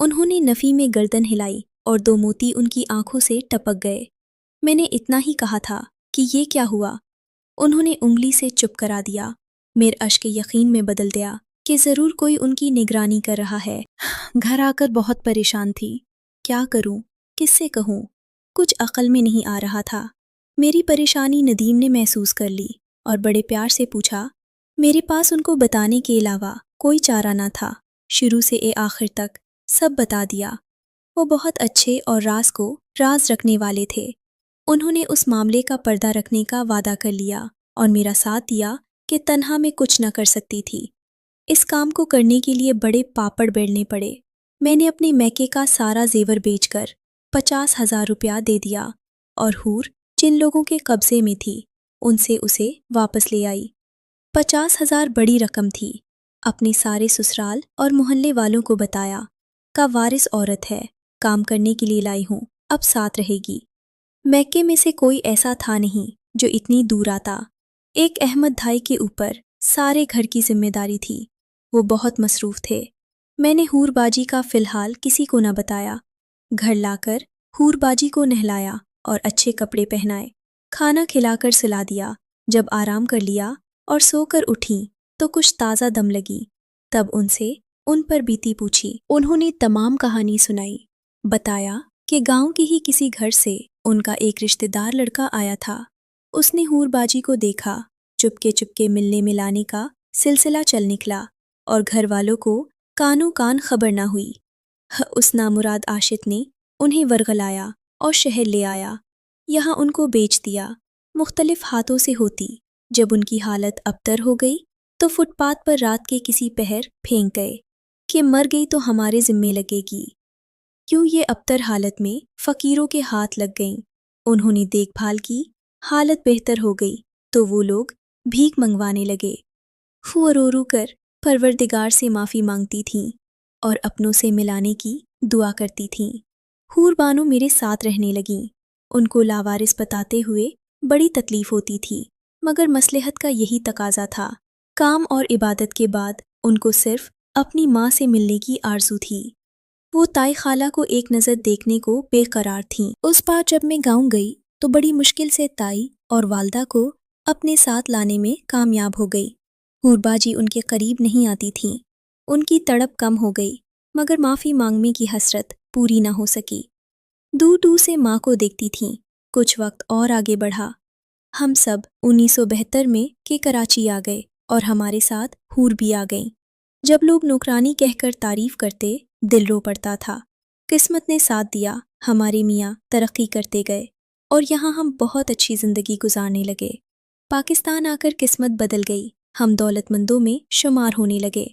انہوں نے نفی میں گردن ہلائی اور 2 موتی ان کی آنکھوں سے ٹپک گئے۔ میں نے اتنا ہی کہا تھا کہ یہ کیا ہوا؟ انہوں نے انگلی سے چپ کرا دیا۔ میرا اشک یقین میں بدل گیا کہ ضرور کوئی ان کی نگرانی کر رہا ہے۔ گھر آ کر بہت پریشان تھی۔ کیا کروں؟ کس سے کہوں؟ کچھ عقل میں نہیں آ رہا تھا۔ میری پریشانی ندیم نے محسوس کر لی اور بڑے پیار سے پوچھا۔ میرے پاس ان کو بتانے کے علاوہ کوئی چارہ نہ تھا۔ شروع سے آخر تک سب بتا دیا۔ وہ بہت اچھے اور راز کو راز رکھنے والے تھے۔ انہوں نے اس معاملے کا پردہ رکھنے کا وعدہ کر لیا اور میرا ساتھ دیا کہ تنہا میں کچھ نہ کر سکتی تھی۔ اس کام کو کرنے کے لیے بڑے پاپڑ بیلنے پڑے۔ میں نے اپنے میکے کا سارا زیور بیچ کر 50,000 روپیہ دے دیا اور حور جن لوگوں کے قبضے میں تھی ان سے اسے واپس لے آئی۔ 50,000 بڑی رقم تھی۔ اپنے سارے سسرال اور محلے والوں کو بتایا کا وارث عورت ہے، کام کرنے کے لیے لائی ہوں، اب ساتھ رہے گی۔ میکے میں سے کوئی ایسا تھا نہیں جو اتنی دور آتا۔ ایک احمد بھائی کے اوپر سارے گھر کی ذمہ داری تھی۔ وہ بہت مصروف تھے۔ میں نے حور باجی کا فی الحال کسی کو نہ بتایا۔ گھر لا کر حور باجی کو نہلایا اور اچھے کپڑے پہنائے، کھانا کھلا کر سلا دیا۔ جب آرام کر لیا اور سو کر اٹھیں تو کچھ تازہ دم لگی، تب ان سے ان پر بیتی پوچھی۔ انہوں نے تمام کہانی سنائی۔ بتایا کہ گاؤں کے ہی کسی گھر سے ان کا ایک رشتہ دار لڑکا آیا تھا۔ اس نے حور باجی کو دیکھا، چپکے ملنے ملانے کا سلسلہ چل نکلا اور گھر والوں کو کانوں کان خبر نہ ہوئی۔ اس نامراد عاشق نے انہیں ورغلایا اور شہر لے آیا، یہاں ان کو بیچ دیا۔ مختلف ہاتھوں سے ہوتی جب ان کی حالت ابتر ہو گئی تو فٹ پاتھ پر رات کے کسی پہر پھینک گئے کہ مر گئی تو ہمارے ذمے لگے گی۔ کیوں یہ ابتر حالت میں فقیروں کے ہاتھ لگ گئیں۔ انہوں نے دیکھ بھال کی، حالت بہتر ہو گئی تو وہ لوگ بھیک منگوانے لگے۔ وہ رو رو کر پروردگار سے معافی مانگتی تھیں اور اپنوں سے ملانے کی دعا کرتی تھیں۔ حور بانو میرے ساتھ رہنے لگیں۔ ان کو لاوارث بتاتے ہوئے بڑی تکلیف ہوتی تھی، مگر مصلحت کا یہی تقاضا تھا۔ کام اور عبادت کے بعد ان کو صرف اپنی ماں سے ملنے کی آرزو تھی۔ وہ تائی خالہ کو ایک نظر دیکھنے کو بے قرار تھیں۔ اس بار جب میں گاؤں گئی تو بڑی مشکل سے تائی اور والدہ کو اپنے ساتھ لانے میں کامیاب ہو گئی۔ حور باجی ان کے قریب نہیں آتی تھیں۔ ان کی تڑپ کم ہو گئی، مگر معافی مانگنے کی حسرت پوری نہ ہو سکی۔ دور دور سے ماں کو دیکھتی تھیں۔ کچھ وقت اور آگے بڑھا۔ ہم سب 1972 میں کے کراچی آ گئے اور ہمارے ساتھ حور بھی آ گئیں۔ جب لوگ نوکرانی کہہ کر تعریف کرتے دل رو پڑتا تھا۔ قسمت نے ساتھ دیا، ہمارے میاں ترقی کرتے گئے اور یہاں ہم بہت اچھی زندگی گزارنے لگے۔ پاکستان آ کر قسمت بدل گئی، ہم دولت مندوں میں شمار ہونے لگے۔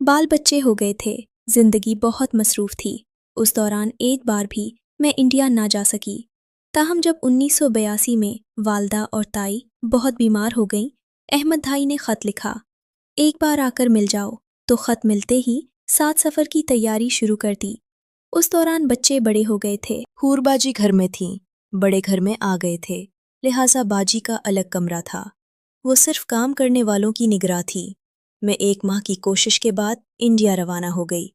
بال بچے ہو گئے تھے، زندگی بہت مصروف تھی۔ اس دوران ایک بار بھی میں انڈیا نہ جا سکی۔ تاہم جب 1982 میں والدہ اور تائی بہت بیمار ہو گئیں، احمد بھائی نے خط لکھا، ایک بار آ کر مل جاؤ، تو خط ملتے ہی ساتھ سفر کی تیاری شروع کر دی۔ اس دوران بچے بڑے ہو گئے تھے۔ حور باجی گھر میں تھیں، بڑے گھر میں آ گئے تھے، لہٰذا باجی کا الگ کمرہ تھا۔ وہ صرف کام کرنے والوں کی نگراں تھی۔ میں 1 ماہ کی کوشش کے بعد انڈیا روانہ ہو گئی۔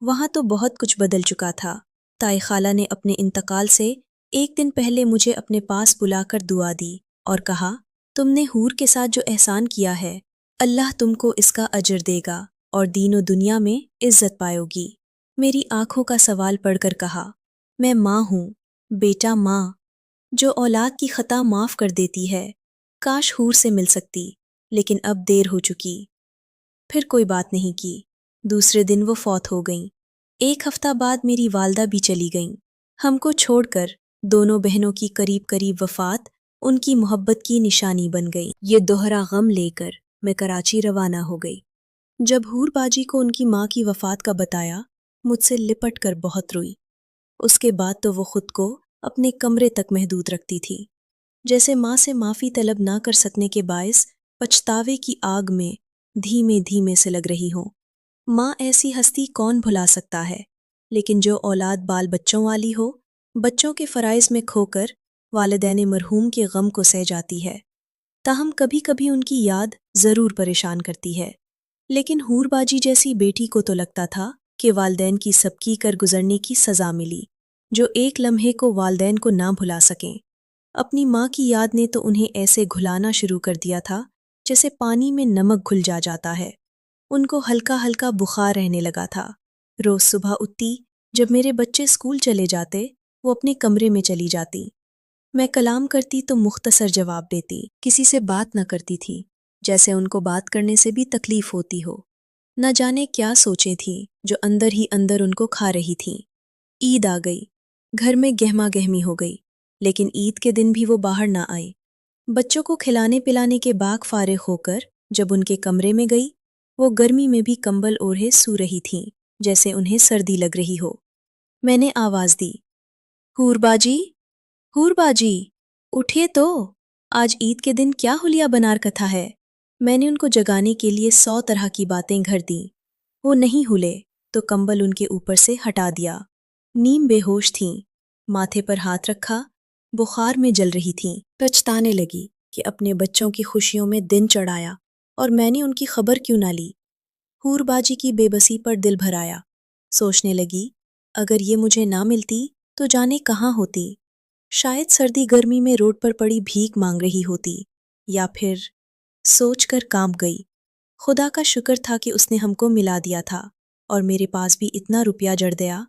وہاں تو بہت کچھ بدل چکا تھا۔ تائی خالہ نے اپنے انتقال سے 1 دن پہلے مجھے اپنے پاس بلا کر دعا دی اور کہا، تم نے حور کے ساتھ جو احسان کیا ہے، اللہ تم کو اس کا اجر دے گا اور دین و دنیا میں عزت پاؤ گی۔ میری آنکھوں کا سوال پڑھ کر کہا، میں ماں ہوں، بیٹا ماں، جو اولاد کی خطا معاف کر دیتی ہے۔ کاش حور سے مل سکتی، لیکن اب دیر ہو چکی۔ پھر کوئی بات نہیں کی۔ دوسرے دن وہ فوت ہو گئیں۔ 1 ہفتہ بعد میری والدہ بھی چلی گئیں۔ ہم کو چھوڑ کر دونوں بہنوں کی قریب وفات ان کی محبت کی نشانی بن گئی۔ یہ دوہرا غم لے کر میں کراچی روانہ ہو گئی۔ جب حور باجی کو ان کی ماں کی وفات کا بتایا، مجھ سے لپٹ کر بہت روئی۔ اس کے بعد تو وہ خود کو اپنے کمرے تک محدود رکھتی تھی، جیسے ماں سے معافی طلب نہ کر سکنے کے باعث پچھتاوے کی آگ میں دھیمے دھیمے سے لگ رہی ہوں۔ ماں ایسی ہستی کون بھلا سکتا ہے، لیکن جو اولاد بال بچوں والی ہو، بچوں کے فرائض میں کھو کر والدین مرحوم کے غم کو سہ جاتی ہے۔ تاہم کبھی کبھی ان کی یاد ضرور پریشان کرتی ہے، لیکن حور باجی جیسی بیٹی کو تو لگتا تھا کہ والدین کی سبکی کر گزرنے کی سزا ملی، جو ایک لمحے کو والدین کو نہ بھلا سکیں۔ اپنی ماں کی یاد نے تو انہیں ایسے گھلانا شروع کر دیا تھا جیسے پانی میں نمک گھل جاتا ہے۔ ان کو ہلکا ہلکا بخار رہنے لگا تھا۔ روز صبح اٹھتی، جب میرے بچے اسکول چلے جاتے، وہ اپنے کمرے میں چلی جاتی۔ میں کلام کرتی تو مختصر جواب دیتی، کسی سے بات نہ کرتی تھی، جیسے ان کو بات کرنے سے بھی تکلیف ہوتی ہو۔ نہ جانے کیا سوچیں تھیں جو اندر ہی اندر ان کو کھا رہی تھیں۔ عید آ گئی، گھر میں گہما گہمی ہو گئی، لیکن عید کے دن بھی وہ باہر نہ آئی۔ بچوں کو کھلانے پلانے کے بعد فارغ ہو کر جب ان کے کمرے میں گئی، وہ گرمی میں بھی کمبل اوڑھے سو رہی تھیں، جیسے انہیں سردی لگ رہی ہو۔ میں نے آواز دی، حور باجی، حور باجی، اٹھیے تو، آج عید کے دن کیا حلیہ بنار کتھا ہے۔ میں نے ان کو جگانے کے لیے 100 طرح کی باتیں گھڑ دیں۔ وہ نہیں ہلے تو کمبل ان کے اوپر سے ہٹا دیا۔ نیم بے ہوش تھیں، ماتھے پر ہاتھ رکھا، بخار میں جل رہی تھیں۔ پچھتانے لگی کہ اپنے بچوں کی خوشیوں میں دن چڑھایا اور میں نے ان کی خبر کیوں نہ لی۔ حور باجی کی بے بسی پر دل بھر آیا۔ سوچنے لگی، اگر یہ مجھے نہ ملتی تو جانے کہاں ہوتی۔ شاید سردی گرمی میں روڈ پر پڑی بھیک مانگ رہی ہوتی، یا پھر سوچ کر کانپ گئی۔ خدا کا شکر تھا کہ اس نے ہم کو ملا دیا تھا، اور میرے پاس بھی اتنا روپیہ جڑ گیا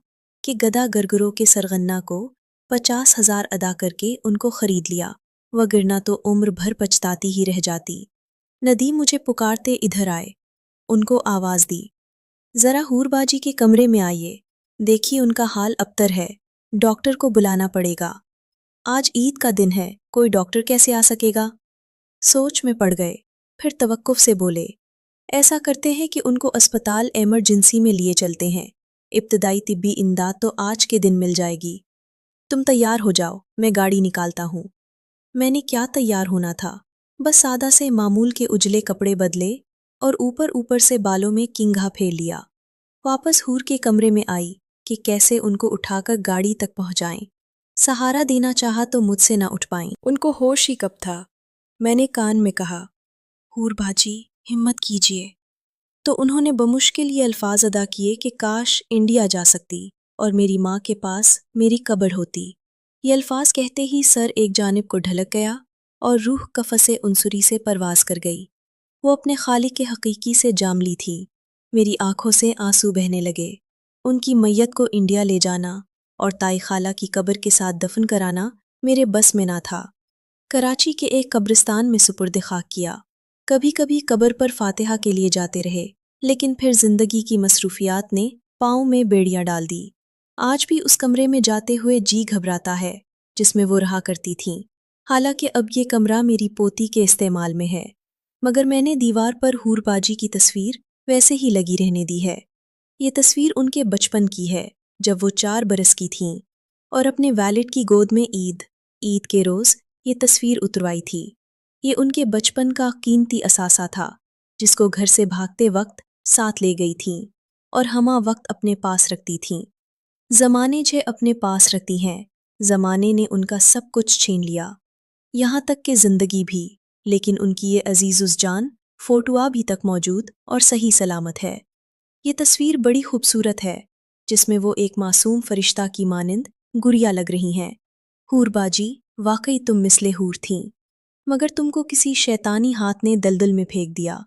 کہ گدا گرگروں کے سرغنہ کو 50,000 ادا کر کے ان کو خرید لیا، وگرنہ تو عمر بھر پچھتاتی ہی رہ جاتی۔ ندیم مجھے پکارتے ادھر آئے۔ ان کو آواز دی، ذرا حور باجی کے کمرے میں آئیے، دیکھیے ان کا حال ابتر ہے، ڈاکٹر کو بلانا پڑے گا۔ آج عید کا دن ہے، کوئی ڈاکٹر کیسے آ سکے گا؟ سوچ میں پڑ گئے، پھر توقف سے بولے، ایسا کرتے ہیں کہ ان کو اسپتال ایمرجنسی میں لیے چلتے ہیں، ابتدائی طبی امداد تو آج کے دن مل جائے گی۔ تم تیار ہو جاؤ، میں گاڑی نکالتا ہوں۔ میں نے کیا تیار ہونا تھا، بس سادہ سے معمول کے اجلے کپڑے بدلے اور اوپر سے بالوں میں کنگھا پھیر لیا۔ واپس حور کے کمرے میں آئی کہ کیسے ان کو اٹھا کر گاڑی تک پہنچائیں۔ سہارا دینا چاہا تو مجھ سے نہ اٹھ پائیں، ان کو ہوش ہی کب تھا۔ میں نے کان میں کہا، حور باجی ہمت کیجیے، تو انہوں نے بمشکل یہ الفاظ ادا کیے کہ کاش انڈیا جا سکتی اور میری ماں کے پاس میری قبر ہوتی۔ یہ الفاظ کہتے ہی سر ایک جانب کو ڈھلک گیا اور روح قفس عنصری سے پرواز کر گئی۔ وہ اپنے خالق حقیقی سے جاملی تھی۔ میری آنکھوں سے آنسو بہنے لگے۔ ان کی میت کو انڈیا لے جانا اور تائی خالہ کی قبر کے ساتھ دفن کرانا میرے بس میں نہ تھا۔ کراچی کے ایک قبرستان میں سپرد خاک کیا۔ کبھی کبھی قبر پر فاتحہ کے لیے جاتے رہے، لیکن پھر زندگی کی مصروفیات نے پاؤں میں بیڑیاں ڈال دی۔ آج بھی اس کمرے میں جاتے ہوئے جی گھبراتا ہے جس میں وہ رہا کرتی تھیں۔ حالانکہ اب یہ کمرہ میری پوتی کے استعمال میں ہے، مگر میں نے دیوار پر حور باجی کی تصویر ویسے ہی لگی رہنے دی ہے۔ یہ تصویر ان کے بچپن کی ہے، جب وہ 4 برس کی تھیں، اور اپنے والد کی گود میں عید کے روز یہ تصویر اتروائی تھی۔ یہ ان کے بچپن کا قیمتی اثاثہ تھا، جس کو گھر سے بھاگتے وقت ساتھ لے گئی تھیں اور ہمہ وقت اپنے پاس رکھتی تھیں۔ زمانے جے اپنے پاس رکھتی ہیں، زمانے نے ان کا سب کچھ چھین لیا، یہاں تک کہ زندگی بھی، لیکن ان کی یہ عزیز الجان فوٹو ابھی تک موجود اور صحیح سلامت ہے۔ یہ تصویر بڑی خوبصورت ہے، جس میں وہ ایک معصوم فرشتہ کی مانند گڑیا لگ رہی ہیں۔ حور باجی، واقعی تم مثل حور تھیں، مگر تم کو کسی شیطانی ہاتھ نے دلدل میں پھینک دیا۔